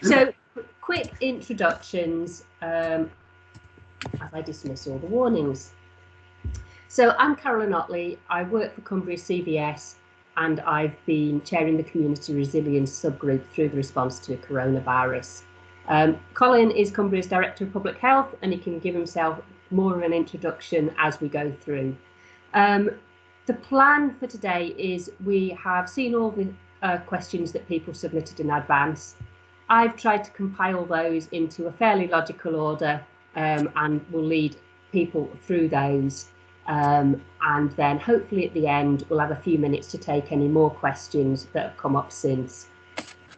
So, quick introductions as I dismiss all the warnings. So I'm Carolyn Otley. I work for Cumbria CVS, and I've been chairing the community resilience subgroup through the response to coronavirus. Colin is Cumbria's Director of Public Health, and he can give himself more of an introduction as we go through. The plan for today is we have seen all the questions that people submitted in advance. I've tried to compile those into a fairly logical order, and we'll lead people through those. And then hopefully at the end, we'll have a few minutes to take any more questions that have come up since.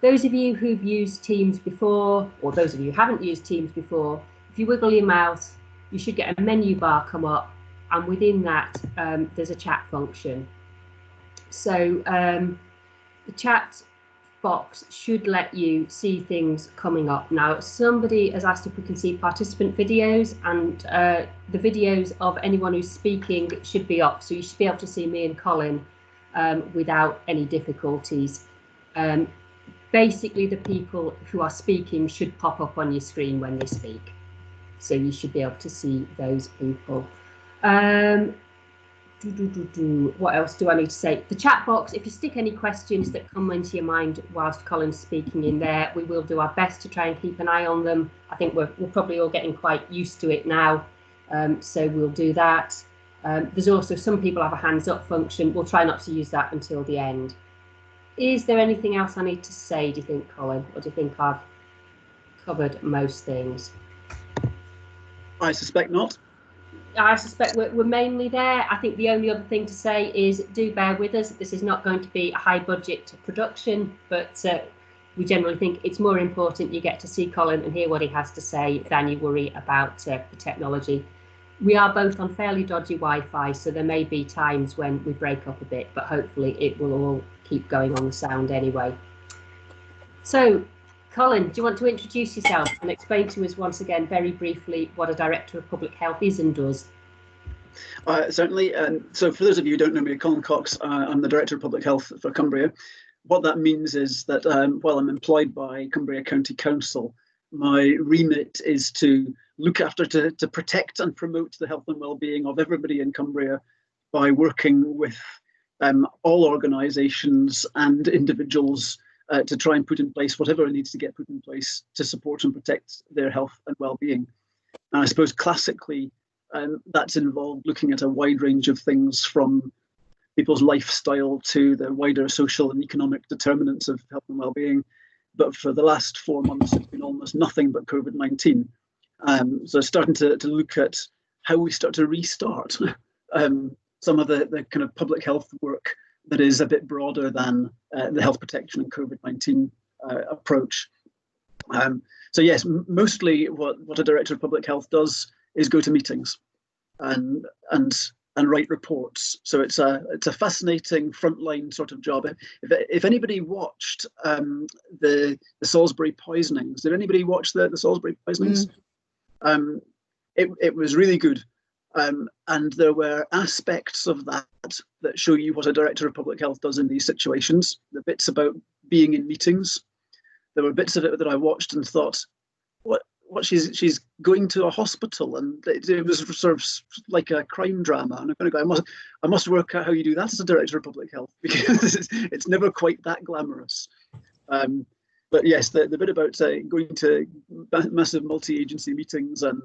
Those of you who've used Teams before, or those of you who haven't used Teams before, if you wiggle your mouse, you should get a menu bar come up, and within that, there's a chat function. So the chat box should let you see things coming up. Now, somebody has asked if we can see participant videos, and the videos of anyone who's speaking should be up, so you should be able to see me and Colin without any difficulties. Basically, the people who are speaking should pop up on your screen when they speak, so you should be able to see those people. What else do I need to say? The chat box, if you stick any questions that come into your mind whilst Colin's speaking in there, we will do our best to try and keep an eye on them. I think we're probably all getting quite used to it now, so we'll do that. There's also some people have a hands up function. We'll try not to use that until the end. Is there anything else I need to say, do you think, Colin? Or do you think I've covered most things? I suspect not. I suspect we're mainly there. I think the only other thing to say is do bear with us. This is not going to be a high budget production, but we generally think it's more important you get to see Colin and hear what he has to say than you worry about the technology. We are both on fairly dodgy Wi-Fi, so there may be times when we break up a bit, but hopefully it will all keep going on the sound anyway. So, Colin, do you want to introduce yourself and explain to us once again very briefly what a Director of Public Health is and does? Certainly. So for those of you who don't know me, Colin Cox, I'm the Director of Public Health for Cumbria. What that means is that while I'm employed by Cumbria County Council, my remit is to look after, to protect and promote the health and well-being of everybody in Cumbria by working with all organisations and individuals to try and put in place whatever needs to get put in place to support and protect their health and well-being. And I suppose classically, that's involved looking at a wide range of things, from people's lifestyle to the wider social and economic determinants of health and well-being. But for the last 4 months, it's been almost nothing but COVID-19. So starting to look at how we start to restart some of the kind of public health work that is a bit broader than the health protection and COVID-19 approach. So yes, mostly what a Director of Public Health does is go to meetings and write reports. So it's a fascinating frontline sort of job. If anybody watched the Salisbury poisonings, did anybody watch the Salisbury poisonings? It was really good. And there were aspects of that show you what a Director of Public Health does in these situations. The bits about being in meetings. There were bits of it that I watched and thought, what she's going to a hospital, and it was sort of like a crime drama. And I'm going to go, I must work out how you do that as a Director of Public Health, because it's never quite that glamorous. But yes, the bit about going to massive multi-agency meetings and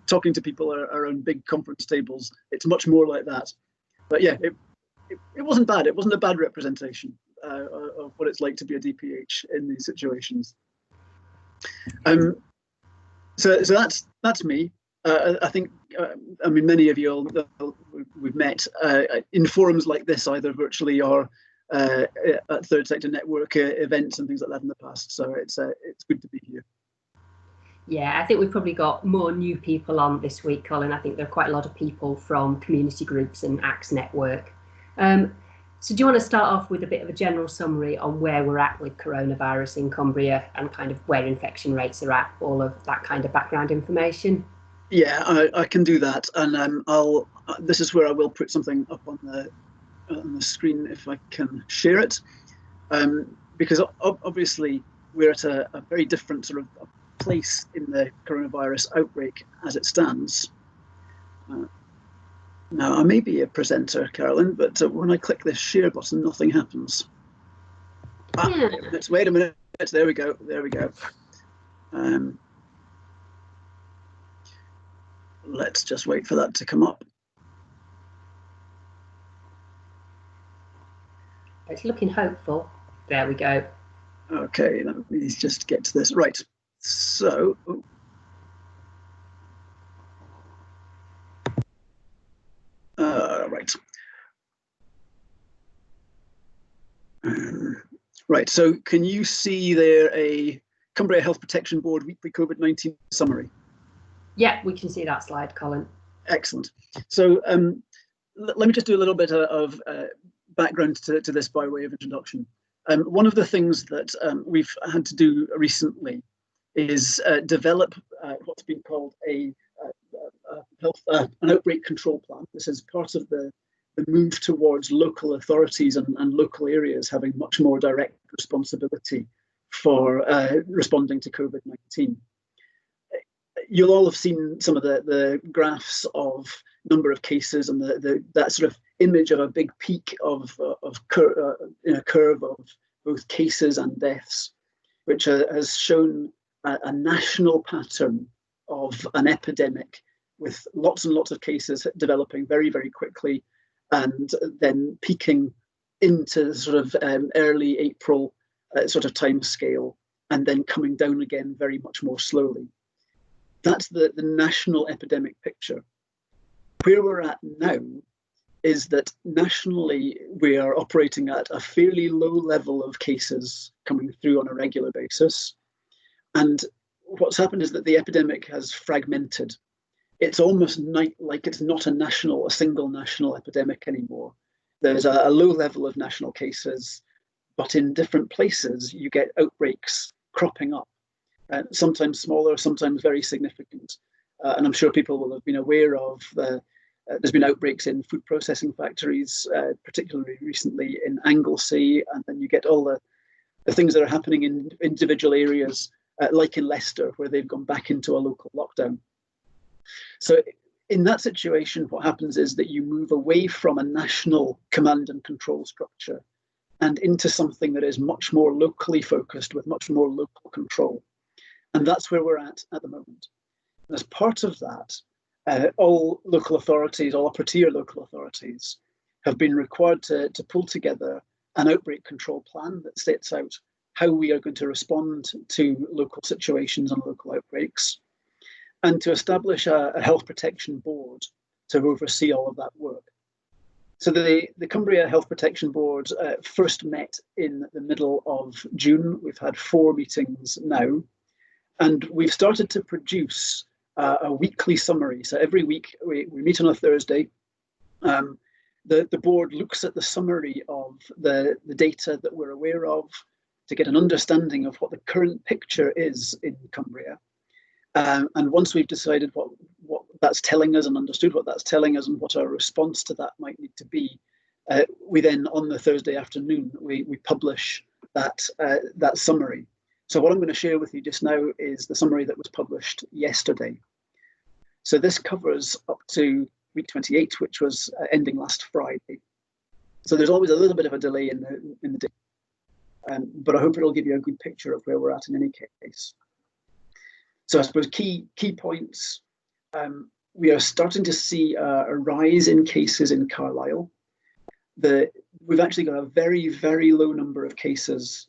talking to people around big conference tables, it's much more like that. But yeah, it wasn't bad. It wasn't a bad representation of what it's like to be a DPH in these situations. So that's me. I think, I mean, many of you we've met in forums like this, either virtually or at Third Sector Network events and things like that in the past. So it's good to be here. Yeah, I think we've probably got more new people on this week, Colin. I think there are quite a lot of people from community groups and ACTS Network. So do you want to start off with a bit of a general summary on where we're at with coronavirus in Cumbria and kind of where infection rates are at, all of that kind of background information? Yeah, I can do that. And this is where I will put something up on the screen if I can share it. because obviously we're at a very different sort of place in the coronavirus outbreak as it stands. Now, I may be a presenter, Carolyn, but when I click this share button, nothing happens. Yeah. Wait a minute. There we go. Let's just wait for that to come up. It's looking hopeful. There we go. Okay, let me just get to this. Right. So, right. Right. So, can you see there a Cumbria Health Protection Board weekly COVID-19 summary? Yeah, we can see that slide, Colin. Excellent. So, let me just do a little bit of background to this by way of introduction. One of the things that we've had to do recently is develop what's been called an outbreak control plan. This is part of the move towards local authorities and local areas having much more direct responsibility for responding to COVID-19. You'll all have seen some of the graphs of number of cases and that sort of image of a big peak of in a curve of both cases and deaths, which has shown a national pattern of an epidemic with lots and lots of cases developing very, very quickly and then peaking into sort of early April sort of time scale and then coming down again very much more slowly. That's the national epidemic picture. Where we're at now is that nationally we are operating at a fairly low level of cases coming through on a regular basis. And what's happened is that the epidemic has fragmented. It's almost like it's not a single national epidemic anymore. There's a low level of national cases, but in different places you get outbreaks cropping up. Sometimes smaller, sometimes very significant. And I'm sure people will have been aware of there's been outbreaks in food processing factories, particularly recently in Anglesey, and then you get all the things that are happening in individual areas, like in Leicester, where they've gone back into a local lockdown. So in that situation, what happens is that you move away from a national command and control structure and into something that is much more locally focused with much more local control. And that's where we're at the moment. And as part of that, all local authorities, all upper-tier local authorities, have been required to pull together an outbreak control plan that sets out how we are going to respond to local situations and local outbreaks, and to establish a health protection board to oversee all of that work. So the Cumbria Health Protection Board first met in the middle of June. We've had 4 meetings now. And we've started to produce a weekly summary. So every week we meet on a Thursday. The board looks at the summary of the data that we're aware of to get an understanding of what the current picture is in Cumbria. And once we've decided what that's telling us and understood what that's telling us and what our response to that might need to be, we then on the Thursday afternoon, we publish that summary. So what I'm going to share with you just now is the summary that was published yesterday. So this covers up to week 28, which was ending last Friday. So there's always a little bit of a delay in the day, but I hope it'll give you a good picture of where we're at in any case. So I suppose key points, we are starting to see a rise in cases in Carlisle. We've actually got a very, very low number of cases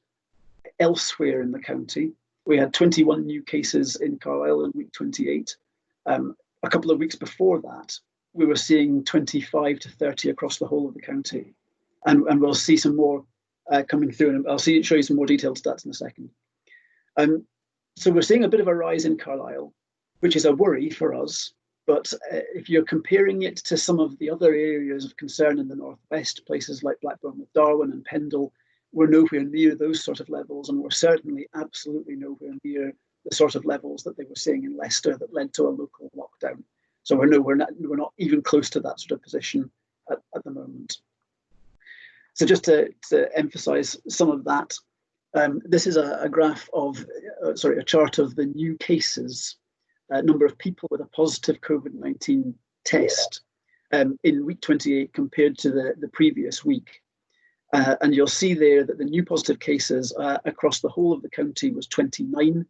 elsewhere in the county. We had 21 new cases in Carlisle in week 28. A couple of weeks before that, we were seeing 25 to 30 across the whole of the county. And we'll see some more coming through, and I'll show you some more detailed stats in a second. So we're seeing a bit of a rise in Carlisle, which is a worry for us. But if you're comparing it to some of the other areas of concern in the northwest, places like Blackburn with Darwen and Pendle, we're nowhere near those sort of levels, and we're certainly absolutely nowhere near the sort of levels that they were seeing in Leicester that led to a local lockdown. So we're not even close to that sort of position at the moment. So just to emphasise some of that, This is a graph of, a chart of the new cases, number of people with a positive COVID-19 test in week 28 compared to the previous week. And you'll see there that the new positive cases across the whole of the county was 29,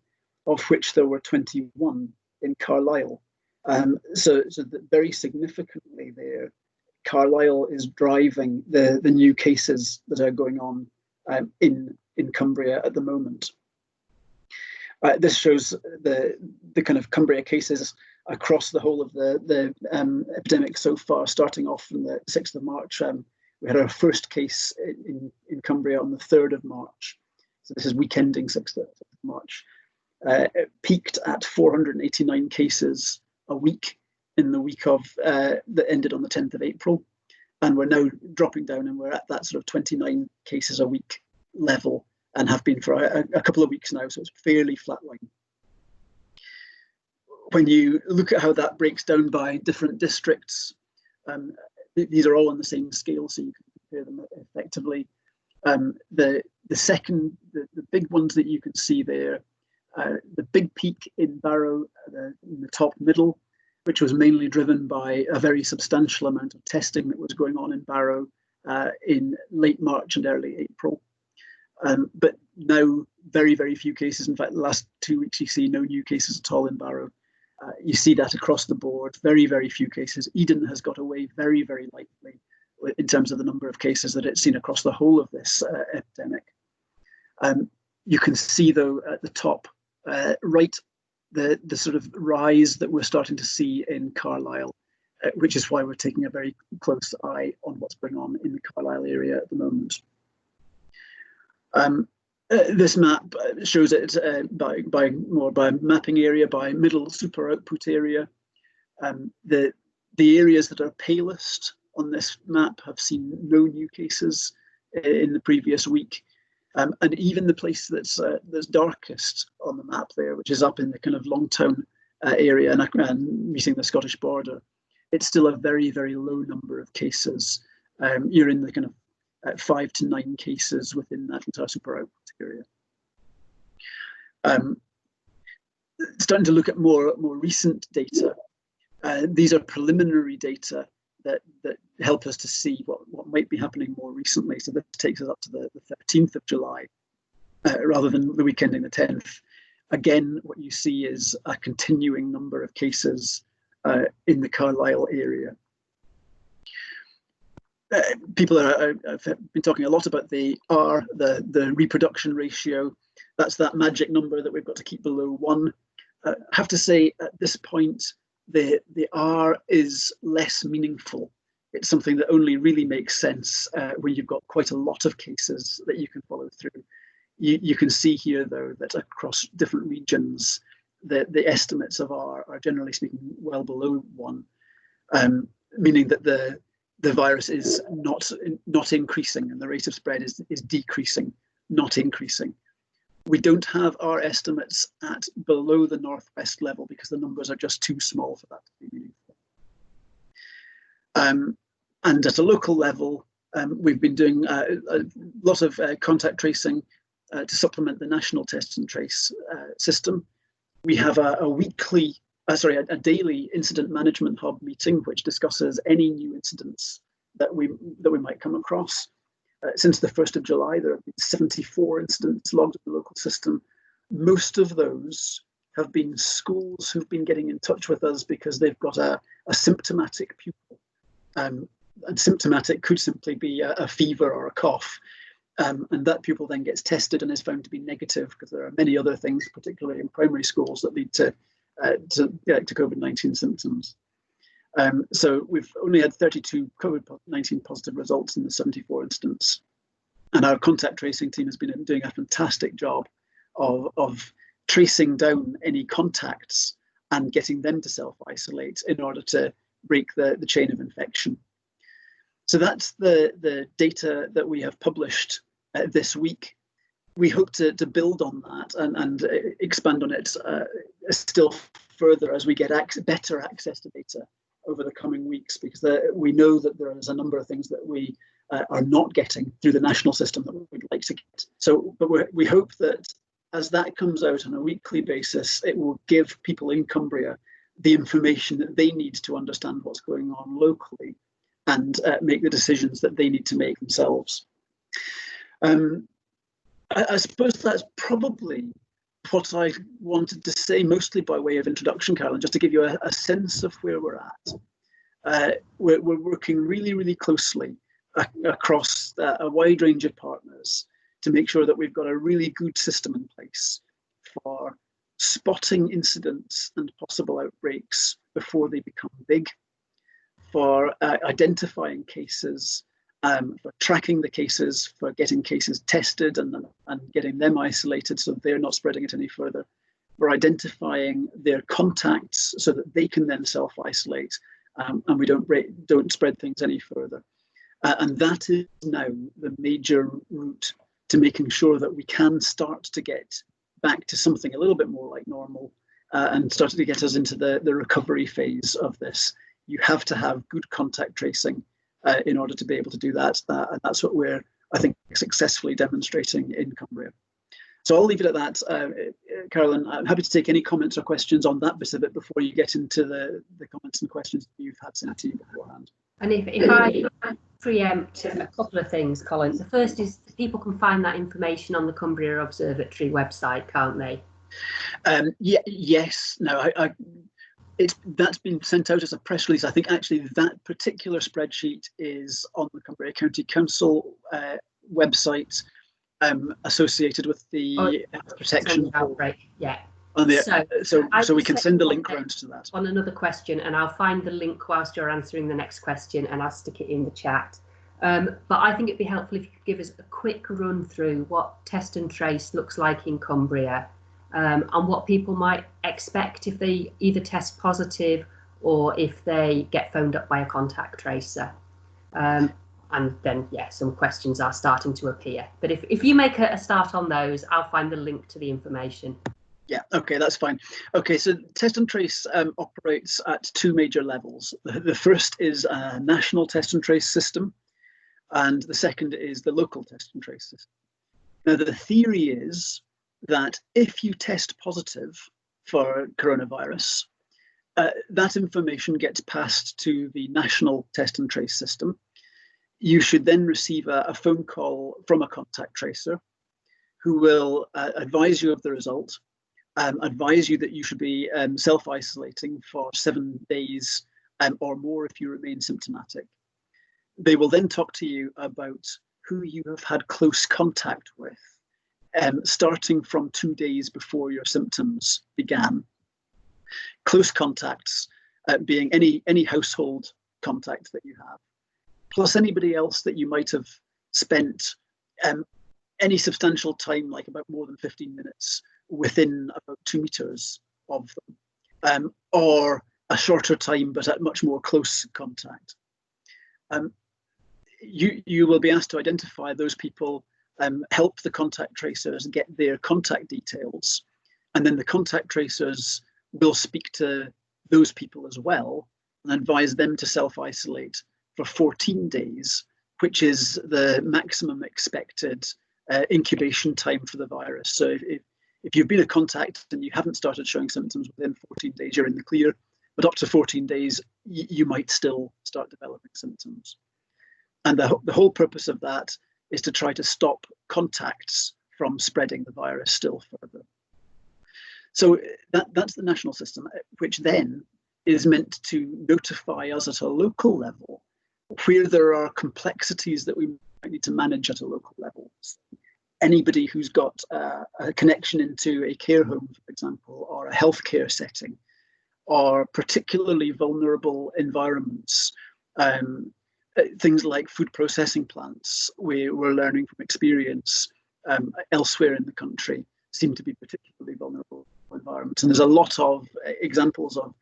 of which there were 21 in Carlisle. So very significantly there, Carlisle is driving the new cases that are going on in Cumbria at the moment. This shows the kind of Cumbria cases across the whole of the epidemic so far, starting off from the 6th of March. We had our first case in Cumbria on the 3rd of March. So this is week ending 6th of March. It peaked at 489 cases a week in the week of that ended on the 10th of April. And we're now dropping down, and we're at that sort of 29 cases a week level, and have been for a couple of weeks now, so it's fairly flatline. When you look at how that breaks down by different districts, these are all on the same scale, so you can compare them effectively. The big ones that you can see there, the big peak in Barrow in the top middle, which was mainly driven by a very substantial amount of testing that was going on in Barrow in late March and early April. But now very, very few cases. In fact, the last 2 weeks you see no new cases at all in Barrow. You see that across the board, very, very few cases. Eden has got away very, very lightly in terms of the number of cases that it's seen across the whole of this epidemic. You can see, though, at the top right, the sort of rise that we're starting to see in Carlisle, which is why we're taking a very close eye on what's going on in the Carlisle area at the moment. This map shows it by mapping area, by middle super output area. The areas that are palest on this map have seen no new cases in the previous week. And even the place that's darkest on the map there, which is up in the kind of Longtown area and meeting the Scottish border, it's still a very, very low number of cases. You're in the kind of 5 to 9 cases within that entire super output area. Starting to look at more recent data. These are preliminary data that help us to see what might be happening more recently. So this takes us up to the 13th of July, rather than the week ending the 10th. Again, what you see is a continuing number of cases in the Carlisle area. People have been talking a lot about the R, the reproduction ratio. That's that magic number that we've got to keep below 1. I have to say, at this point, the R is less meaningful. It's something that only really makes sense when you've got quite a lot of cases that you can follow through. You can see here, though, that across different regions, the estimates of R are generally speaking well below 1, meaning that the virus is not increasing, and the rate of spread is decreasing, not increasing. We don't have our estimates at below the northwest level because the numbers are just too small for that to be meaningful. And at a local level, we've been doing a lot of contact tracing to supplement the national test and trace system. We have a daily incident management hub meeting, which discusses any new incidents that we might come across. Since the 1st of July, there have been 74 incidents logged in the local system. Most of those have been schools who've been getting in touch with us because they've got a symptomatic pupil. And symptomatic could simply be a fever or a cough. And that pupil then gets tested and is found to be negative, because there are many other things, particularly in primary schools, that lead to COVID-19 symptoms. So we've only had 32 COVID-19 positive results in the 74 incidents. And our contact tracing team has been doing a fantastic job of tracing down any contacts and getting them to self-isolate in order to break the chain of infection. So that's the data that we have published this week. We hope to build on that and expand on it still further as we get better access to data over the coming weeks, because we know that there is a number of things that we are not getting through the national system that we'd like to get But we hope that as that comes out on a weekly basis, it will give people in Cumbria the information that they need to understand what's going on locally and make the decisions that they need to make themselves. I suppose that's probably what I wanted to say, mostly by way of introduction, Carolyn, just to give you a sense of where we're at. We're working really, really closely across a wide range of partners to make sure that we've got a really good system in place for spotting incidents and possible outbreaks before they become big, for identifying cases, for tracking the cases, for getting cases tested and getting them isolated so they're not spreading it any further, for identifying their contacts so that they can then self-isolate and we don't spread things any further. And that is now the major route to making sure that we can start to get back to something a little bit more like normal and starting to get us into the recovery phase of this. You have to have good contact tracing in order to be able to do that. And that's what we're, I think, successfully demonstrating in Cumbria. So I'll leave it at that. Carolyn, I'm happy to take any comments or questions on that bit of it before you get into the comments and questions that you've had sent to you beforehand. And if I preempt a couple of things, Colin. The first is people can find that information on the Cumbria Observatory website, can't they? Yes. No, that's been sent out as a press release. I think actually that particular spreadsheet is on the Cumbria County Council website associated with the protection outbreak. Yeah. So we can send the link round to that. On another question, and I'll find the link whilst you're answering the next question, and I'll stick it in the chat. But I think it'd be helpful if you could give us a quick run through what test and trace looks like in Cumbria, and what people might expect if they either test positive or if they get phoned up by a contact tracer. And then, yeah, some questions are starting to appear. But if you make a start on those, I'll find the link to the information. Yeah, okay, that's fine. Okay, so Test and Trace operates at two major levels. The first is a national test and trace system, and the second is the local test and trace system. Now, the theory is that if you test positive for coronavirus, that information gets passed to the national test and trace system. You should then receive a phone call from a contact tracer who will advise you of the result, advise you that you should be self-isolating for 7 days or more if you remain symptomatic. They will then talk to you about who you have had close contact with, starting from 2 days before your symptoms began. Close contacts being any household contact that you have, plus anybody else that you might have spent any substantial time, like about more than 15 minutes, within about 2 meters of them, or a shorter time but at much more close contact. You will be asked to identify those people, help the contact tracers get their contact details, and then the contact tracers will speak to those people as well and advise them to self-isolate for 14 days, which is the maximum expected incubation time for the virus. So if you've been a contact and you haven't started showing symptoms within 14 days, you're in the clear, but up to 14 days, you might still start developing symptoms. And the whole purpose of that is to try to stop contacts from spreading the virus still further. So that's the national system, which then is meant to notify us at a local level where there are complexities that we might need to manage at a local level. Anybody who's got a connection into a care home, for example, or a healthcare setting, or particularly vulnerable environments, things like food processing plants, we're learning from experience elsewhere in the country, seem to be particularly vulnerable environments. And there's a lot of examples of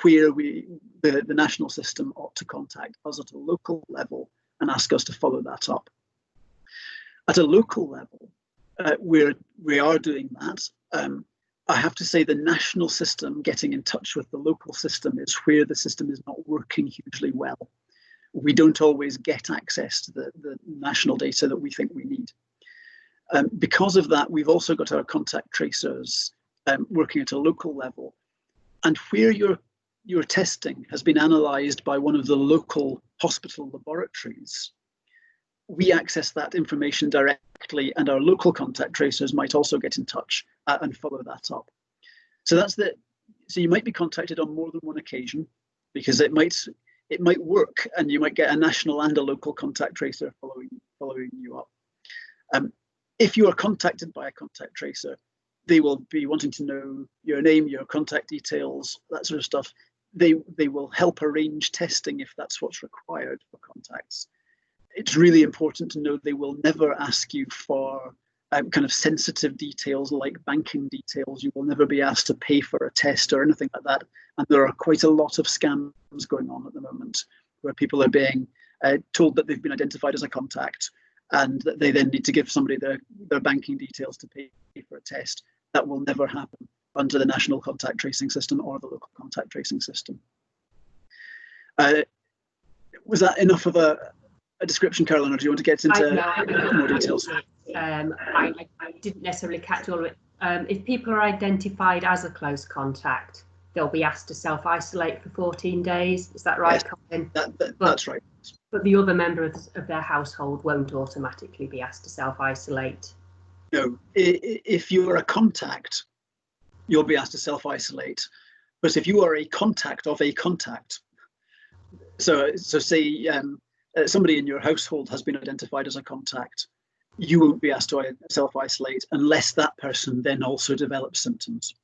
where the national system ought to contact us at a local level and ask us to follow that up. At a local level, we are doing that. I have to say the national system getting in touch with the local system is where the system is not working hugely well. We don't always get access to the national data that we think we need. Because of that, we've also got our contact tracers working at a local level. And where your testing has been analysed by one of the local hospital laboratories, we access that information directly, and our local contact tracers might also get in touch and follow that up. So so you might be contacted on more than one occasion, because it might work, and you might get a national and a local contact tracer following you up. If you are contacted by a contact tracer, they will be wanting to know your name, your contact details, that sort of stuff. They will help arrange testing if that's what's required for contacts. It's really important to know they will never ask you for kind of sensitive details like banking details. You will never be asked to pay for a test or anything like that. And there are quite a lot of scams going on at the moment where people are being told that they've been identified as a contact, and that they then need to give somebody their banking details to pay for a test. That will never happen under the national contact tracing system or the local contact tracing system. Was that enough of a description, Caroline, or do you want to get into more details? I didn't necessarily catch all of it. If people are identified as a close contact, they'll be asked to self-isolate for 14 days. Is that right, Colin? That's right. But the other member of their household won't automatically be asked to self-isolate? No. If you are a contact, you'll be asked to self-isolate. But if you are a contact of a contact, so say somebody in your household has been identified as a contact, you won't be asked to self-isolate unless that person then also develops symptoms.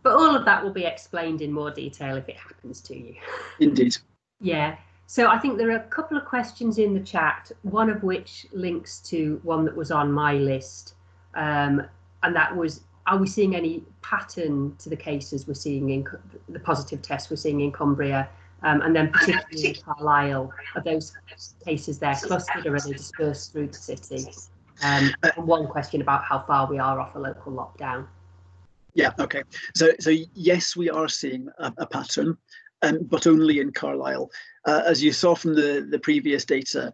But all of that will be explained in more detail if it happens to you. Indeed. Yeah. So I think there are a couple of questions in the chat, one of which links to one that was on my list. And that was, are we seeing any pattern to the cases we're seeing in the positive tests we're seeing in Cumbria? And then particularly in Carlisle, are those cases there clustered or are they dispersed through the city? And one question about how far we are off a local lockdown. Yeah, okay. So yes, we are seeing a pattern, but only in Carlisle. As you saw from the previous data,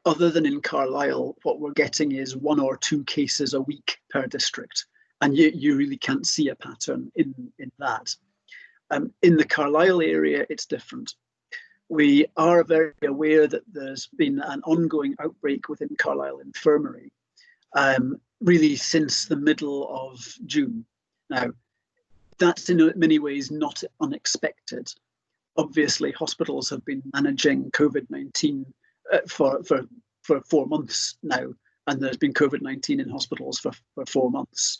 other than in Carlisle, what we're getting is 1 or 2 cases a week per district. And you really can't see a pattern in that. In the Carlisle area, it's different. We are very aware that there's been an ongoing outbreak within Carlisle Infirmary, really since the middle of June. Now, that's in many ways not unexpected. Obviously, hospitals have been managing COVID-19 for 4 months now, and there's been COVID-19 in hospitals for 4 months.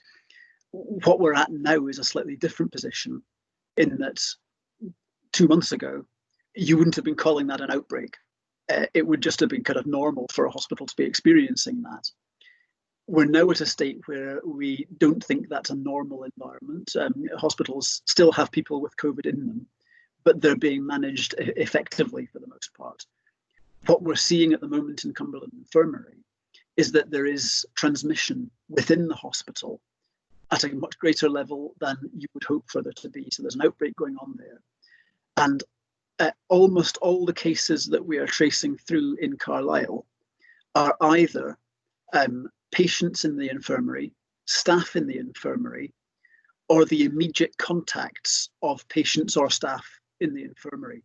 What we're at now is a slightly different position, in that 2 months ago, you wouldn't have been calling that an outbreak. It would just have been kind of normal for a hospital to be experiencing that. We're now at a state where we don't think that's a normal environment. Hospitals still have people with COVID in them, but they're being managed effectively for the most part. What we're seeing at the moment in Cumberland Infirmary is that there is transmission within the hospital at a much greater level than you would hope for there to be. So there's an outbreak going on there. And almost all the cases that we are tracing through in Carlisle are either patients in the infirmary, staff in the infirmary, or the immediate contacts of patients or staff in the infirmary.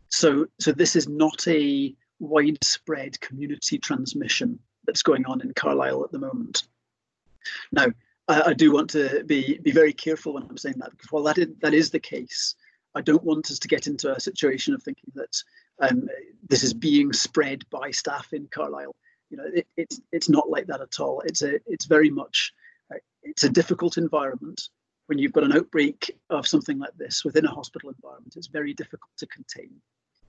So this is not a widespread community transmission that's going on in Carlisle at the moment. Now, I do want to be very careful when I'm saying that, because while that is the case, I don't want us to get into a situation of thinking that this is being spread by staff in Carlisle. You know, it's not like that at all. It's very much it's a difficult environment. When you've got an outbreak of something like this within a hospital environment, it's very difficult to contain.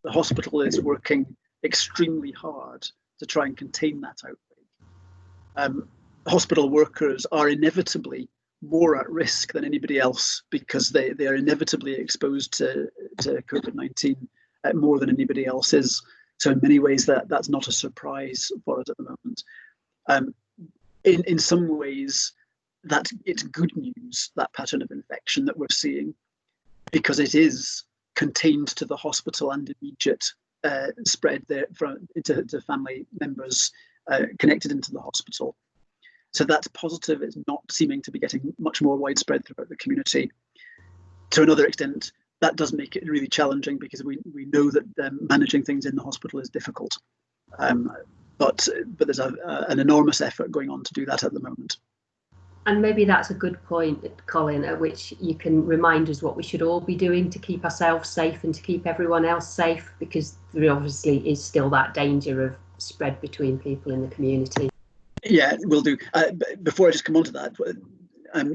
The hospital is working extremely hard to try and contain that outbreak. Hospital workers are inevitably more at risk than anybody else, because they are inevitably exposed to COVID-19 more than anybody else is. So in many ways, that's not a surprise for us at the moment. In some ways, it's good news, that pattern of infection that we're seeing, because it is contained to the hospital and immediate spread there to family members connected into the hospital. So that's positive. It's not seeming to be getting much more widespread throughout the community. To another extent, that does make it really challenging because we know that managing things in the hospital is difficult. But there's an enormous effort going on to do that at the moment. And maybe that's a good point, Colin, at which you can remind us what we should all be doing to keep ourselves safe and to keep everyone else safe, because there obviously is still that danger of spread between people in the community. Yeah, will do. Before I just come on to that,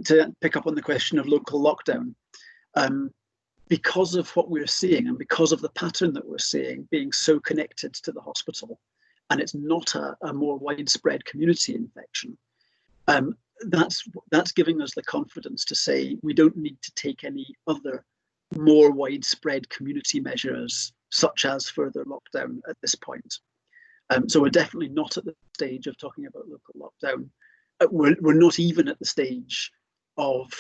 to pick up on the question of local lockdown, because of what we're seeing and because of the pattern that we're seeing being so connected to the hospital, and it's not a more widespread community infection, that's giving us the confidence to say we don't need to take any other more widespread community measures, such as further lockdown at this point. So we're definitely not at the stage of talking about local lockdown. We're not even at the stage of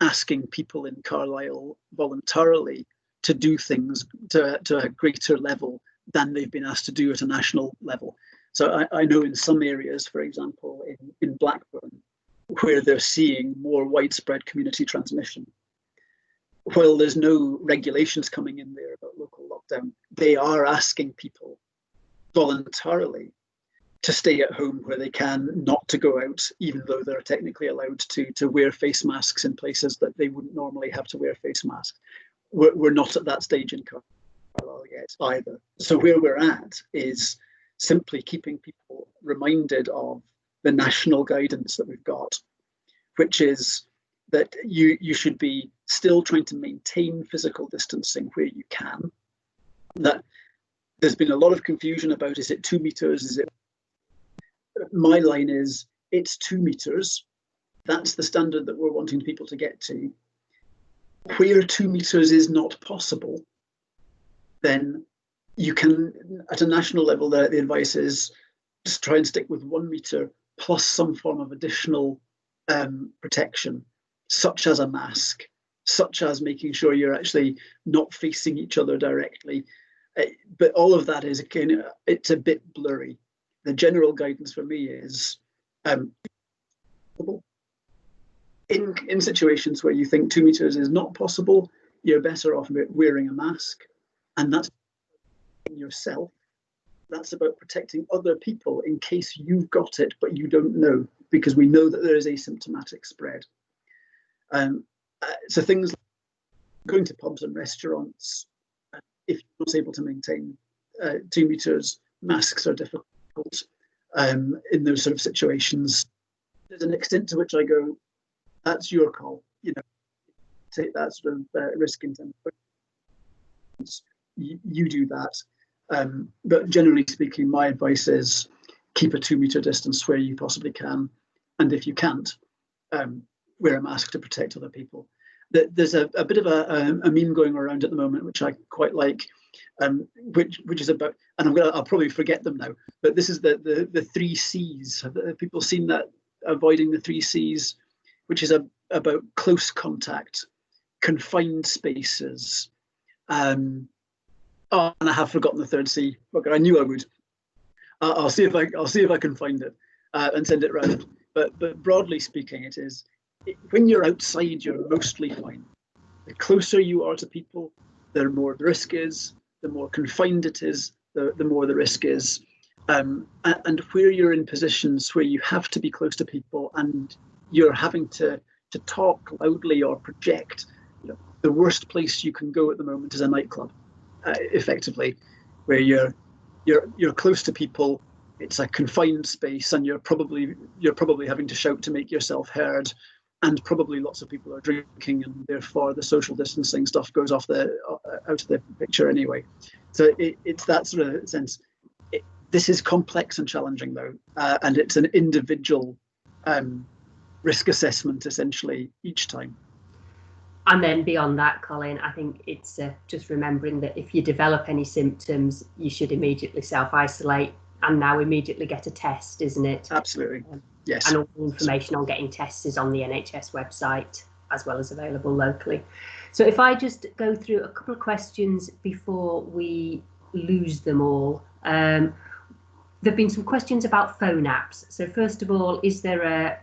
asking people in Carlisle voluntarily to do things to a greater level than they've been asked to do at a national level. So I know in some areas, for example, in Blackburn, where they're seeing more widespread community transmission, while there's no regulations coming in there about local lockdown, they are asking people voluntarily to stay at home where they can, not to go out, even though they're technically allowed to wear face masks in places that they wouldn't normally have to wear face masks. We're not at that stage in Carlisle yet either. So where we're at is simply keeping people reminded of the national guidance that we've got, which is that you should be still trying to maintain physical distancing where you can. That there's been a lot of confusion about, is it 2 meters? Is it? My line is, it's 2 meters. That's the standard that we're wanting people to get to. Where 2 meters is not possible, then you can, at a national level, the advice is just try and stick with 1 meter plus some form of additional protection, such as a mask, such as making sure you're actually not facing each other directly. But all of that is it's a bit blurry. The general guidance for me is in situations where you think 2 meters is not possible, you're better off wearing a mask, and that's yourself. That's about protecting other people in case you've got it but you don't know, because we know that there is asymptomatic spread. So things like going to pubs and restaurants, if you're not able to maintain 2 meters, masks are difficult in those sort of situations. There's an extent to which I go, that's your call. Take that sort of risk in terms of you do that. But generally speaking, my advice is keep a 2 meter distance where you possibly can, and if you can't, wear a mask to protect other people. There's a bit of a meme going around at the moment, which I quite like, which is about, and I'll probably forget them now, but this is the 3 C's. Have people seen that? Avoiding the 3 C's, which is about close contact, confined spaces. And I have forgotten the 3rd C. Look, I knew I would. I'll see if I can find it and send it round. But broadly speaking, it is, when you're outside, you're mostly fine. The closer you are to people, the more the risk is. The more confined it is, the more the risk is. And where you're in positions where you have to be close to people and you're having to talk loudly or project, the worst place you can go at the moment is a nightclub, effectively, where you're close to people. It's a confined space, and you're probably having to shout to make yourself heard, and probably lots of people are drinking, and therefore the social distancing stuff goes out of the picture anyway. So it's that sort of sense. This is complex and challenging, though, and it's an individual risk assessment essentially each time. And then beyond that, Colin, I think it's just remembering that if you develop any symptoms, you should immediately self-isolate, and now immediately get a test, isn't it? Absolutely. Yes. And all the information on getting tests is on the NHS website, as well as available locally. So if I just go through a couple of questions before we lose them all. There've been some questions about phone apps. So first of all, is there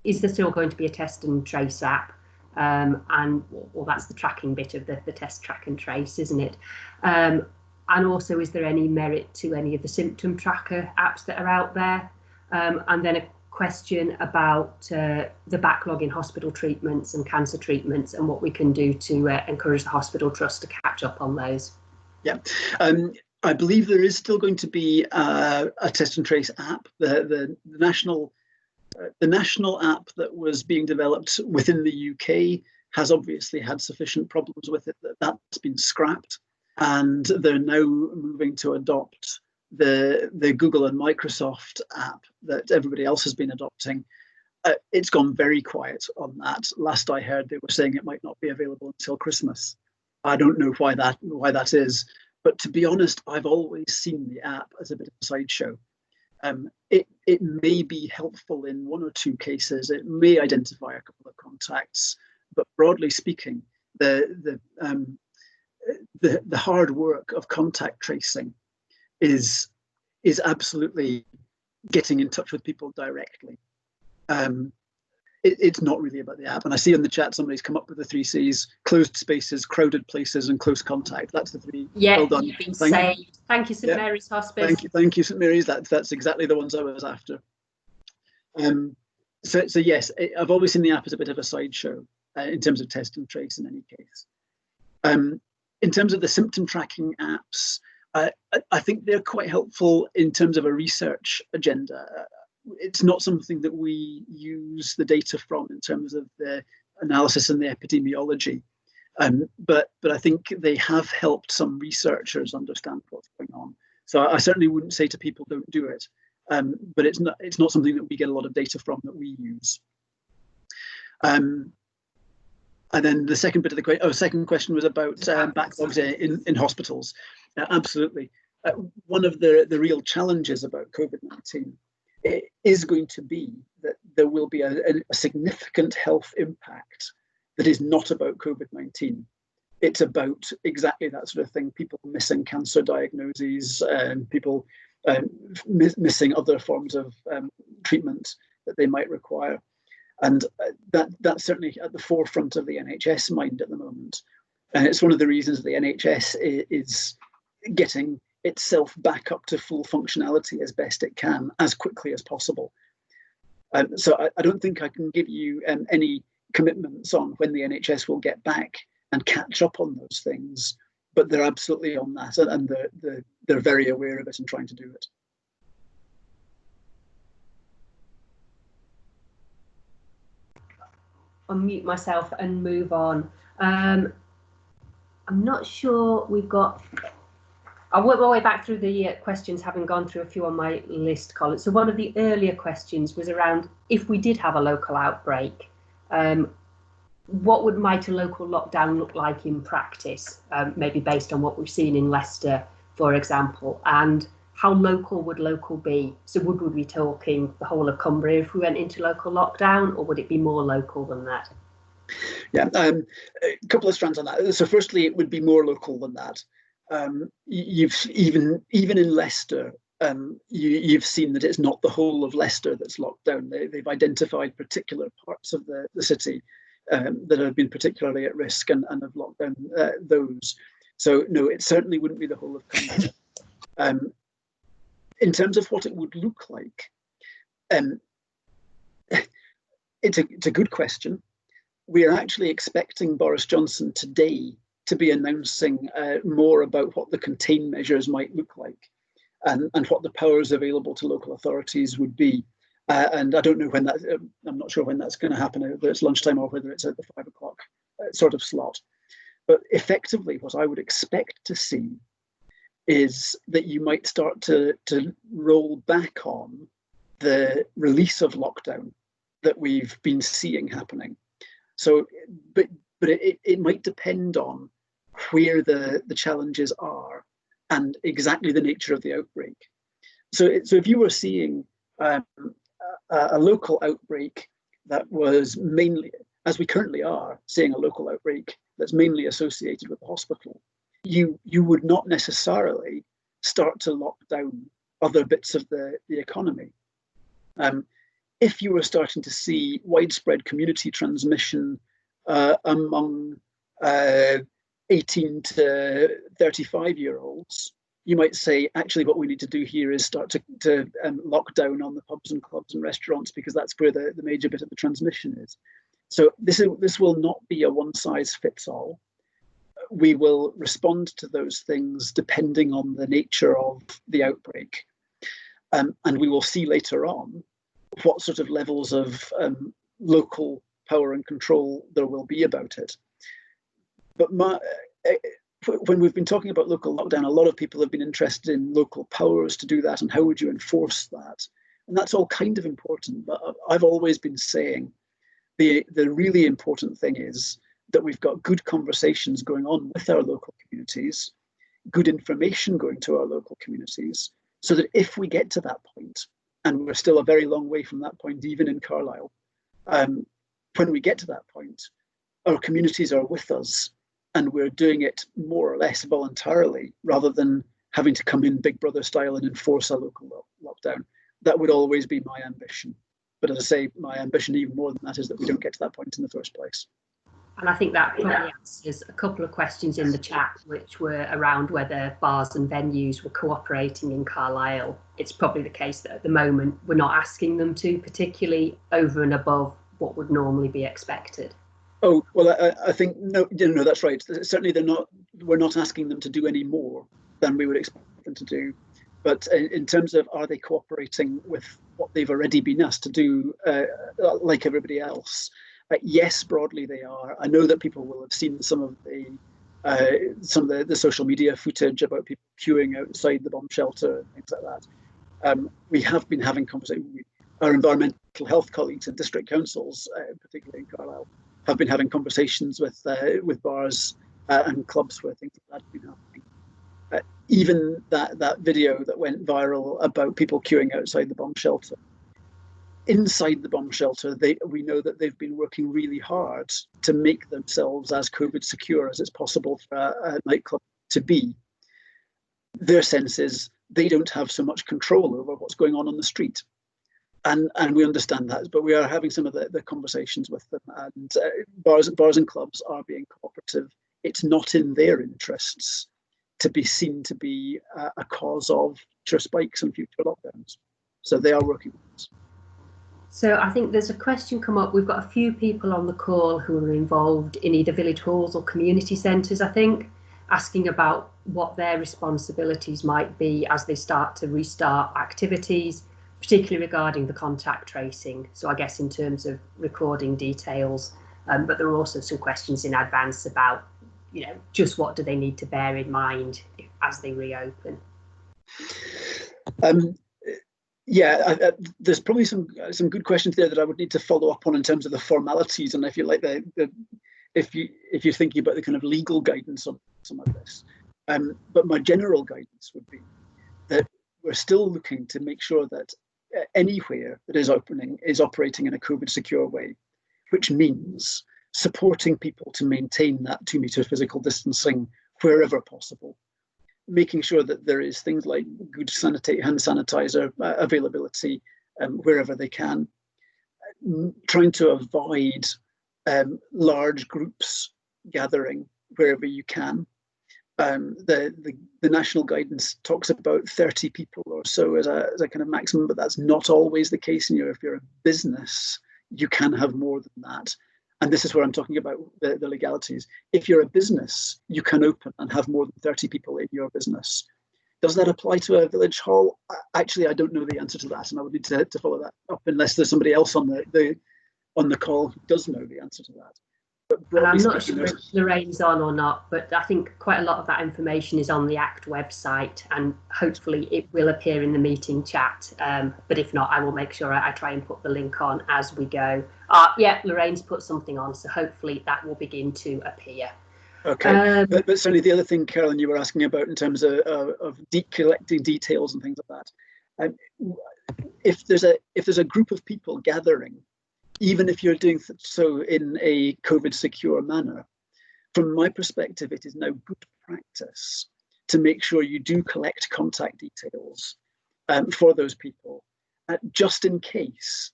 still going to be a test and trace app? Well, that's the tracking bit of the test, track and trace, isn't it? And also, is there any merit to any of the symptom tracker apps that are out there? And then a question about the backlog in hospital treatments and cancer treatments, and what we can do to encourage the hospital trust to catch up on those. Yeah, I believe there is still going to be a test and trace app. The national app that was being developed within the UK has obviously had sufficient problems with it that's been scrapped, and they're now moving to adopt the Google and Microsoft app that everybody else has been adopting. It's gone very quiet on that. Last I heard, they were saying it might not be available until Christmas. I don't know why that is, but to be honest, I've always seen the app as a bit of a sideshow. It may be helpful in one or two cases. It may identify a couple of contacts, but broadly speaking, the hard work of contact tracing is absolutely getting in touch with people directly. It's not really about the app. And I see in the chat somebody's come up with the 3 C's: closed spaces, crowded places, and close contact. That's the 3. Yeah, well done. You've been saved. Thank you, St Mary's Hospice. Thank you, St Mary's. That's exactly the ones I was after. So yes, I've always seen the app as a bit of a sideshow in terms of test and trace in any case. In terms of the symptom tracking apps, I think they're quite helpful in terms of a research agenda. It's not something that we use the data from in terms of the analysis and the epidemiology, but I think they have helped some researchers understand what's going on. So I certainly wouldn't say to people don't do it, but it's not something that we get a lot of data from that we use. And then the second bit of the second question was about backlogs in hospitals. Absolutely, one of the real challenges about COVID-19 is going to be that there will be a significant health impact that is not about COVID-19. It's about exactly that sort of thing: people missing cancer diagnoses, people missing other forms of treatment that they might require. And that's certainly at the forefront of the NHS mind at the moment. And it's one of the reasons the NHS is getting itself back up to full functionality as best it can, as quickly as possible. So I don't think I can give you any commitments on when the NHS will get back and catch up on those things, but they're absolutely on that, and they're very aware of it and trying to do it. Unmute myself and move on. I'm not sure we've got. I'll work my way back through the questions, having gone through a few on my list, Colin. So one of the earlier questions was around if we did have a local outbreak, what might a local lockdown look like in practice, maybe based on what we've seen in Leicester, for example, and how local would local be? So would we be talking the whole of Cumbria if we went into local lockdown, or would it be more local than that? Yeah, a couple of strands on that. So firstly, it would be more local than that. You've even in Leicester, you've seen that it's not the whole of Leicester that's locked down. They've identified particular parts of the city that have been particularly at risk and have locked down those. So no, it certainly wouldn't be the whole of Cumbria. In terms of what it would look like, it's a good question. We are actually expecting Boris Johnson today to be announcing more about what the contain measures might look like, and what the powers available to local authorities would be. And I don't know when that. I'm not sure when that's going to happen, whether it's lunchtime or whether it's at the 5 o'clock sort of slot. But effectively, what I would expect to see is that you might start to roll back on the release of lockdown that we've been seeing happening. So, but it might depend on where the challenges are and exactly the nature of the outbreak. So if you were seeing a local outbreak that was mainly, as we currently are seeing a local outbreak that's mainly associated with the hospital, you would not necessarily start to lock down other bits of the economy. If you were starting to see widespread community transmission among 18 to 35-year-olds, you might say, actually, what we need to do here is start to lock down on the pubs and clubs and restaurants, because that's where the major bit of the transmission is. So this will not be a one-size-fits-all. We will respond to those things depending on the nature of the outbreak. And we will see later on what sort of levels of local power and control there will be about it. But when we've been talking about local lockdown, a lot of people have been interested in local powers to do that, and how would you enforce that? And that's all kind of important, but I've always been saying the really important thing is that we've got good conversations going on with our local communities, good information going to our local communities, so that if we get to that point, and we're still a very long way from that point, even in Carlisle, when we get to that point, our communities are with us, and we're doing it more or less voluntarily, rather than having to come in Big Brother style and enforce a local lockdown. That would always be my ambition. But as I say, my ambition even more than that is that we don't get to that point in the first place. And I think that probably answers a couple of questions in the chat, which were around whether bars and venues were cooperating in Carlisle. It's probably the case that at the moment we're not asking them to, particularly over and above what would normally be expected. Oh, well, I think, no, that's right. Certainly we're not asking them to do any more than we would expect them to do. But in terms of, are they cooperating with what they've already been asked to do, like everybody else? Yes, broadly they are. I know that people will have seen some of the social media footage about people queuing outside the bomb shelter and things like that. We have been having conversations. Our environmental health colleagues and district councils, particularly in Carlisle, have been having conversations with bars and clubs where things like that have been happening. Even that video that went viral about people queuing outside the bomb shelter. Inside the bomb shelter, we know that they've been working really hard to make themselves as COVID secure as it's possible for a nightclub to be. Their sense is they don't have so much control over what's going on the street. And we understand that, but we are having some of the conversations with them, and bars and clubs are being cooperative. It's not in their interests to be seen to be a cause of future spikes and future lockdowns. So they are working with us. So I think there's a question come up. We've got a few people on the call who are involved in either village halls or community centres, I think, asking about what their responsibilities might be as they start to restart activities, particularly regarding the contact tracing. So I guess in terms of recording details, but there are also some questions in advance about, just what do they need to bear in mind as they reopen? There's probably some good questions there that I would need to follow up on in terms of the formalities, and if you like if you're thinking about the kind of legal guidance on some of this. But my general guidance would be that we're still looking to make sure that anywhere that is opening is operating in a COVID secure way, which means supporting people to maintain that 2 meter physical distancing wherever possible, making sure that there is things like good hand sanitizer availability wherever they can, trying to avoid large groups gathering wherever you can. The national guidance talks about 30 people or so as a kind of maximum, but that's not always the case. If you're a business, you can have more than that. And this is where I'm talking about the legalities. If you're a business, you can open and have more than 30 people in your business. Does that apply to a village hall? Actually, I don't know the answer to that, and I would need to follow that up unless there's somebody else on the call who does know the answer to that. And I'm not sure if Lorraine's on or not, but I think quite a lot of that information is on the ACT website, and hopefully it will appear in the meeting chat. But if not, I will make sure I try and put the link on as we go. Yeah, Lorraine's put something on, so hopefully that will begin to appear. Okay, but certainly the other thing, Carolyn, you were asking about in terms of collecting details and things like that. If there's a group of people gathering, even if you're doing so in a COVID secure manner, from my perspective, it is now good practice to make sure you do collect contact details for those people, just in case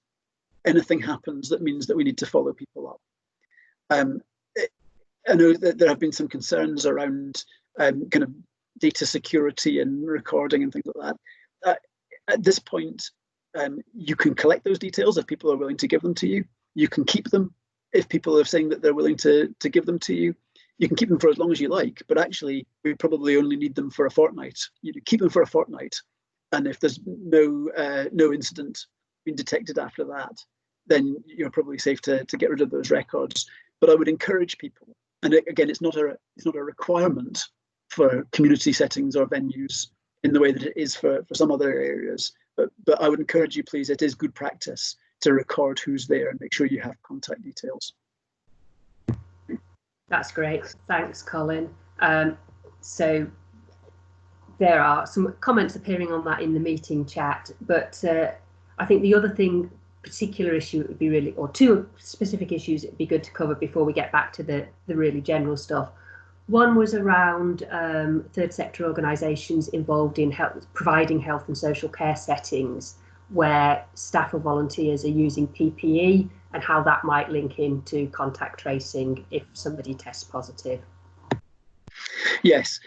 anything happens that means that we need to follow people up. I know that there have been some concerns around kind of data security and recording and things like that. At this point, you can collect those details if people are willing to give them to you. You can keep them if people are saying that they're willing to give them to you. You can keep them for as long as you like, but actually we probably only need them for a fortnight. You keep them for a fortnight, and if there's no incident being detected after that, then you're probably safe to get rid of those records. But I would encourage people, and again, it's not a requirement for community settings or venues in the way that it is for some other areas. But I would encourage you, please, it is good practice to record who's there and make sure you have contact details. That's great. Thanks, Colin. So there are some comments appearing on that in the meeting chat, but I think the other particular issue it would be really, or two specific issues it'd be good to cover before we get back to the really general stuff. One was around third sector organisations involved in providing health and social care settings where staff or volunteers are using PPE and how that might link into contact tracing if somebody tests positive. Yes,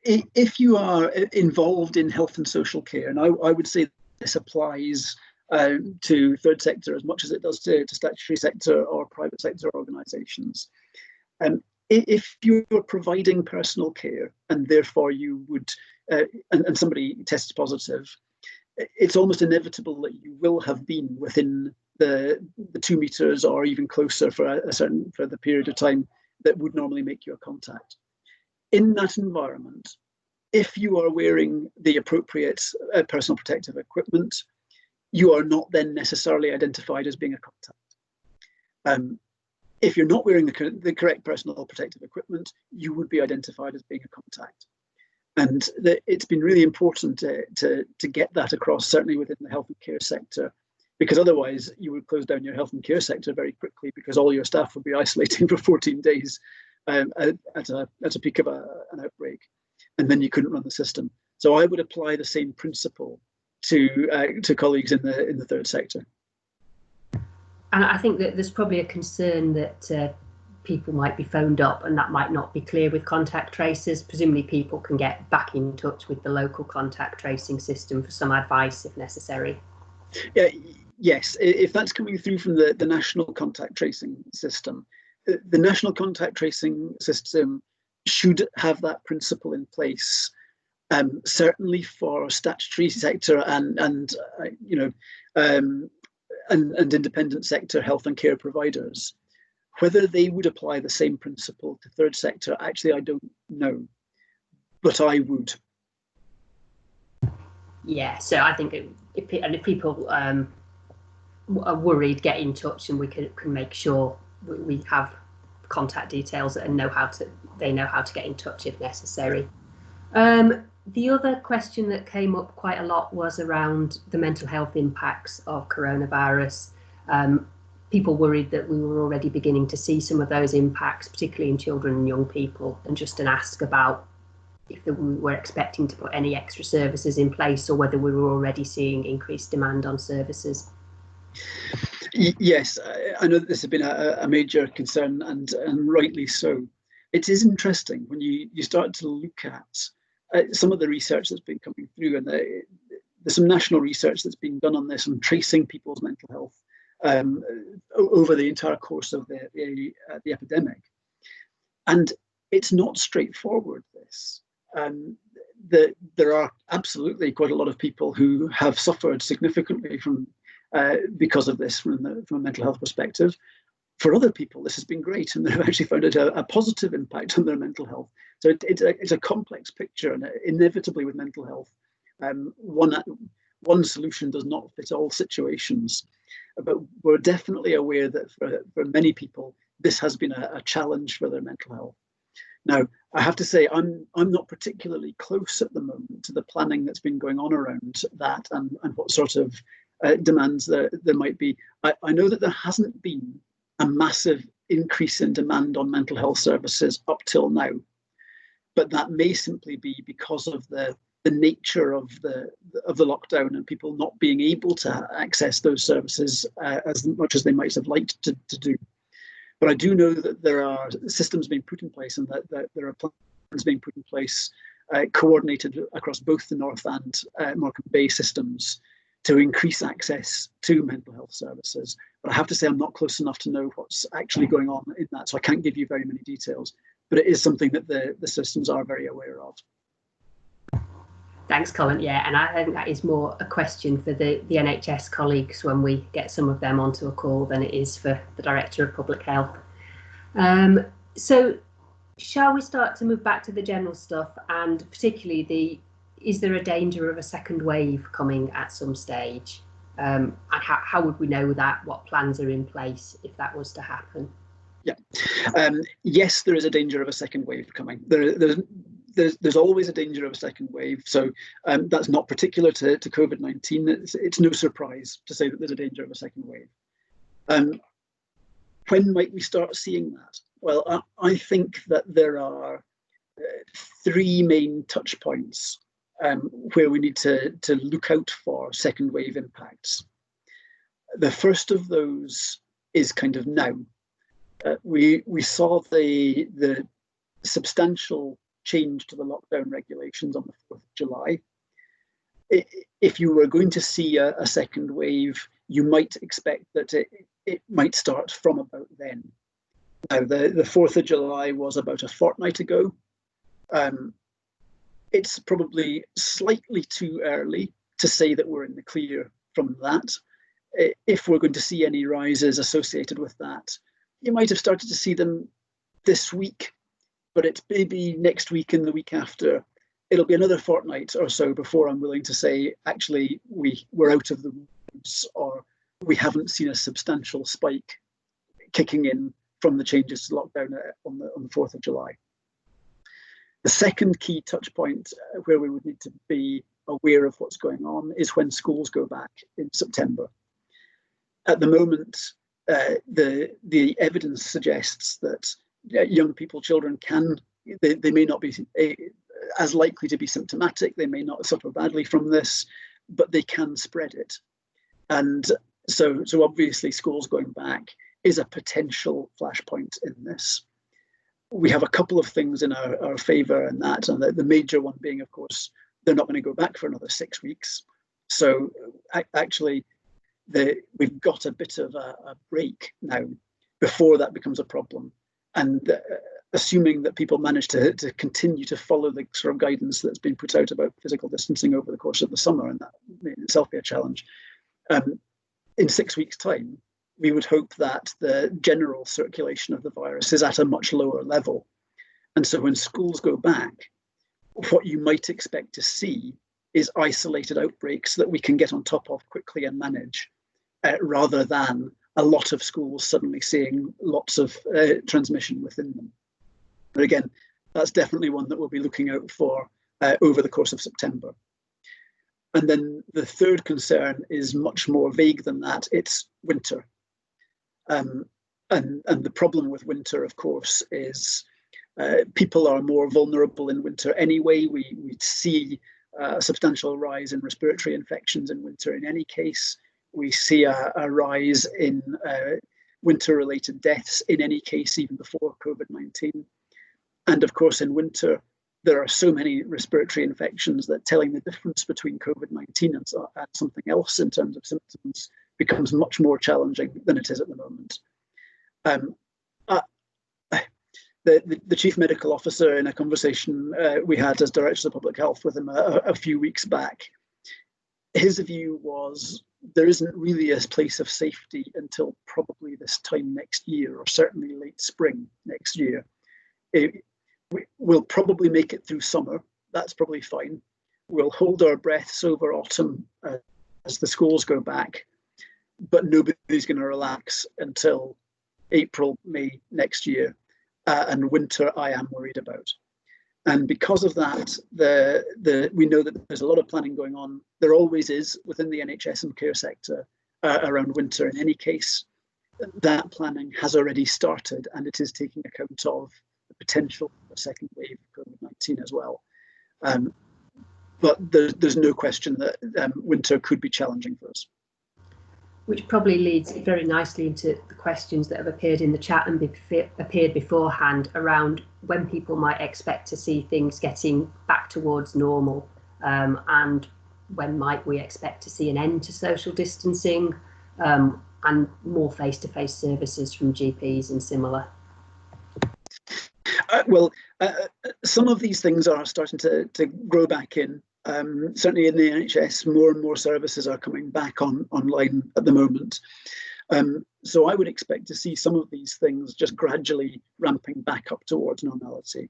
if you are involved in health and social care, and I would say this applies to third sector as much as it does to statutory sector or private sector organisations. If you're providing personal care and therefore you would, and somebody tests positive, it's almost inevitable that you will have been within the 2 meters or even closer for the period of time that would normally make you a contact. In that environment, if you are wearing the appropriate personal protective equipment, you are not then necessarily identified as being a contact. If you're not wearing the correct personal protective equipment, you would be identified as being a contact. And it's been really important to get that across, certainly within the health and care sector, because otherwise you would close down your health and care sector very quickly because all your staff would be isolating for 14 days at a peak of an outbreak, and then you couldn't run the system. So I would apply the same principle to colleagues in the third sector. And I think that there's probably a concern that people might be phoned up and that might not be clear with contact tracers. Presumably people can get back in touch with the local contact tracing system for some advice if necessary. Yes, if that's coming through from the national contact tracing system, the national contact tracing system should have that principle in place, certainly for statutory sector and independent sector health and care providers. Whether they would apply the same principle to third sector, actually, I don't know, but I would. Yeah, so I think if people are worried, get in touch, and we can make sure we have contact details and they know how to get in touch if necessary. The other question that came up quite a lot was around the mental health impacts of coronavirus. People worried that we were already beginning to see some of those impacts, particularly in children and young people, and just an ask about if we were expecting to put any extra services in place or whether we were already seeing increased demand on services. Yes, I know that this has been a major concern, and rightly so. It is interesting when you start to look at some of the research that's been coming through, and there's some national research that's been done on this, on tracing people's mental health over the entire course of the epidemic. And it's not straightforward, this. There are absolutely quite a lot of people who have suffered significantly from because of this from a mental health perspective. For other people, this has been great, and they've actually found it a positive impact on their mental health. So it's a complex picture, and inevitably with mental health, one solution does not fit all situations. But we're definitely aware that for many people, this has been a challenge for their mental health. Now, I have to say, I'm not particularly close at the moment to the planning that's been going on around that and what sort of demands there might be. I know that there hasn't been a massive increase in demand on mental health services up till now, but that may simply be because of the the nature of the lockdown and people not being able to access those services as much as they might have liked to do. But I do know that there are systems being put in place, and that there are plans being put in place, coordinated across both the North and Morecambe Bay systems, to increase access to mental health services. But I have to say I'm not close enough to know what's actually going on in that, so I can't give you very many details. But it is something that the systems are very aware of. Thanks, Colin. Yeah, and I think that is more a question for the NHS colleagues when we get some of them onto a call than it is for the Director of Public Health. So shall we start to move back to the general stuff, and particularly is there a danger of a second wave coming at some stage? And how would we know that? What plans are in place if that was to happen? Yeah. Yes, there is a danger of a second wave coming. There's always a danger of a second wave. So that's not particular to COVID-19. It's no surprise to say that there's a danger of a second wave. When might we start seeing that? Well, I think that there are three main touch points where we need to look out for second wave impacts. The first of those is kind of now. We saw the substantial change to the lockdown regulations on the 4th of July. If you were going to see a second wave, you might expect that it might start from about then. Now, the 4th of July was about a fortnight ago. It's probably slightly too early to say that we're in the clear from that. If we're going to see any rises associated with that, you might have started to see them this week, but it's maybe next week and the week after. It'll be another fortnight or so before I'm willing to say, actually, we're out of the woods, or we haven't seen a substantial spike kicking in from the changes to lockdown on the 4th of July. The second key touch point where we would need to be aware of what's going on is when schools go back in September. At the moment, the evidence suggests that young people, children they may not be as likely to be symptomatic, they may not suffer badly from this, but they can spread it. And so obviously schools going back is a potential flashpoint in this. We have a couple of things in our favour in that, and the major one being, of course, they're not going to go back for another 6 weeks. So actually, we've got a bit of a break now before that becomes a problem. And assuming that people manage to continue to follow the sort of guidance that's been put out about physical distancing over the course of the summer, and that may in itself be a challenge, in 6 weeks' time, we would hope that the general circulation of the virus is at a much lower level. And so when schools go back, what you might expect to see is isolated outbreaks that we can get on top of quickly and manage, rather than a lot of schools suddenly seeing lots of transmission within them. But again, that's definitely one that we'll be looking out for over the course of September. And then the third concern is much more vague than that. It's winter. And the problem with winter, of course, is people are more vulnerable in winter anyway. We see a substantial rise in respiratory infections in winter in any case. We see a rise in winter-related deaths in any case, even before COVID-19. And of course, in winter, there are so many respiratory infections that telling the difference between COVID-19 and something else in terms of symptoms becomes much more challenging than it is at the moment. The chief medical officer, in a conversation we had as directors of public health with him a few weeks back, his view was there isn't really a place of safety until probably this time next year, or certainly late spring next year. We'll probably make it through summer. That's probably fine. We'll hold our breaths over autumn as the schools go back, but nobody's going to relax until April, May next year. And winter, I am worried about. And because of that, we know that there's a lot of planning going on. There always is within the NHS and care sector around winter. In any case, that planning has already started, and it is taking account of the potential for a second wave of COVID-19 as well. but there's no question that winter could be challenging for us. Which probably leads very nicely into the questions that have appeared in the chat and appeared beforehand around when people might expect to see things getting back towards normal, and when might we expect to see an end to social distancing, and more face-to-face services from GPs and similar. Some of these things are starting to grow back in. Certainly in the NHS, more and more services are coming back online at the moment. So I would expect to see some of these things just gradually ramping back up towards normality.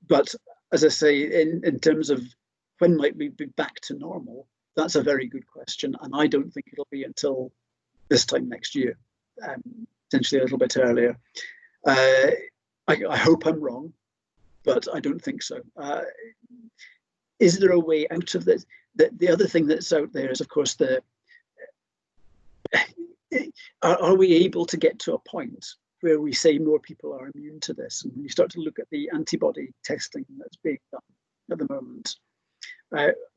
But as I say, in terms of when might we be back to normal, that's a very good question. And I don't think it'll be until this time next year, potentially a little bit earlier. I hope I'm wrong, but I don't think so. Is there a way out of this? The other thing that's out there is, of course, are we able to get to a point where we say more people are immune to this? And when you start to look at the antibody testing that's being done at the moment,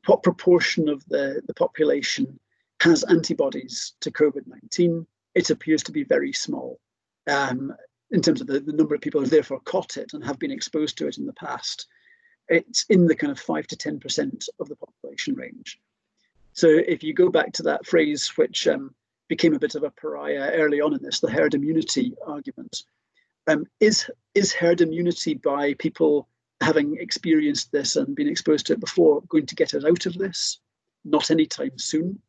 what proportion of the population has antibodies to COVID-19? It appears to be very small in terms of the number of people who have therefore caught it and have been exposed to it in the past. It's in the kind of 5 to 10% of the population range. So if you go back to that phrase, which became a bit of a pariah early on in this, the herd immunity argument, is herd immunity by people having experienced this and been exposed to it before going to get us out of this? Not anytime soon,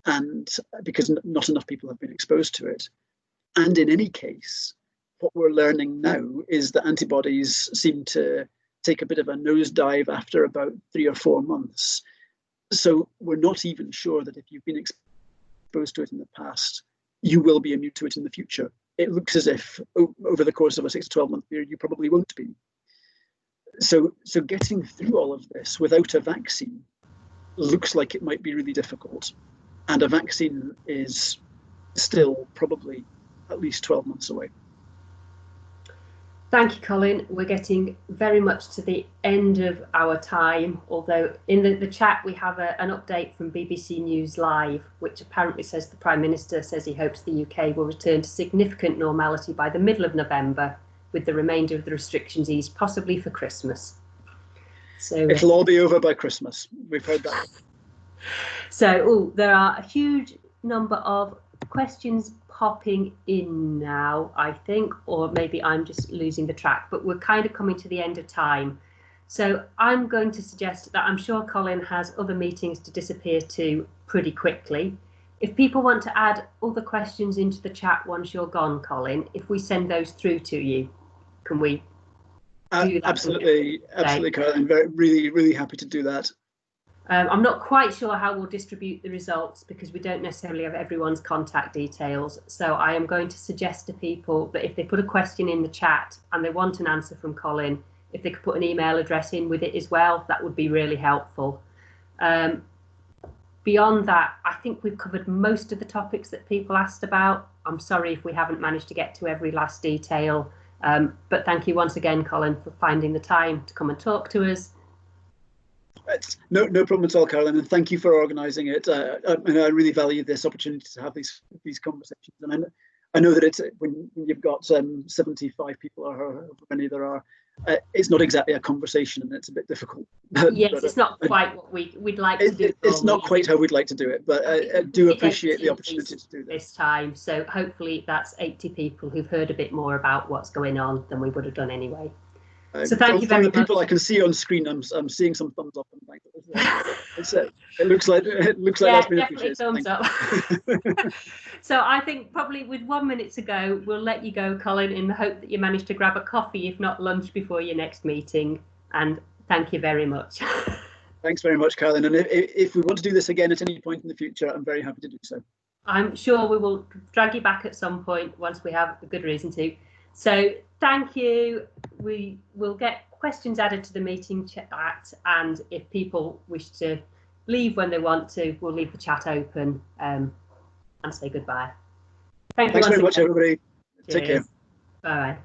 and because not enough people have been exposed to it. And in any case, what we're learning now is that antibodies seem to take a bit of a nosedive after about 3 or 4 months. So we're not even sure that if you've been exposed to it in the past, you will be immune to it in the future. It looks as if over the course of a 6 to 12 month period, you probably won't be. So getting through all of this without a vaccine looks like it might be really difficult. And a vaccine is still probably at least 12 months away. Thank you, Colin. We're getting very much to the end of our time, although in the chat we have an update from BBC News Live, which apparently says the Prime Minister says he hopes the UK will return to significant normality by the middle of November, with the remainder of the restrictions eased, possibly for Christmas. So it'll all be over by Christmas. We've heard that. So there are a huge number of questions popping in now, I think, or maybe I'm just losing the track, but we're kind of coming to the end of time. So I'm going to suggest that I'm sure Colin has other meetings to disappear to pretty quickly. If people want to add other questions into the chat once you're gone, Colin, if we send those through to you, can we do that? Absolutely, Colin. Really happy to do that. I'm not quite sure how we'll distribute the results because we don't necessarily have everyone's contact details. So I am going to suggest to people that if they put a question in the chat and they want an answer from Colin, if they could put an email address in with it as well, that would be really helpful. Beyond that, I think we've covered most of the topics that people asked about. I'm sorry if we haven't managed to get to every last detail, but thank you once again, Colin, for finding the time to come and talk to us. It's no problem at all, Caroline, and thank you for organising it. And I really value this opportunity to have these conversations. And I know that it's when you've got 75 people or however many there are, it's not exactly a conversation, and it's a bit difficult. Yes, but, it's not quite what we'd like to do. It's not quite how we'd like to do it, but I do appreciate the opportunity to do this time. So hopefully that's 80 people who've heard a bit more about what's going on than we would have done anyway. So thank you very much. From the people I can see on screen, I'm seeing some thumbs up. And it looks like that's been appreciated. Thumbs up. So I think probably with 1 minute to go, we'll let you go, Colin, in the hope that you manage to grab a coffee, if not lunch, before your next meeting. And thank you very much. Thanks very much, Caroline. And if we want to do this again at any point in the future, I'm very happy to do so. I'm sure we will drag you back at some point once we have a good reason to. So thank you. We will get questions added to the meeting chat, and if people wish to leave when they want to, we'll leave the chat open and say goodbye. Thanks very much, everybody. Cheers. Take care. Bye.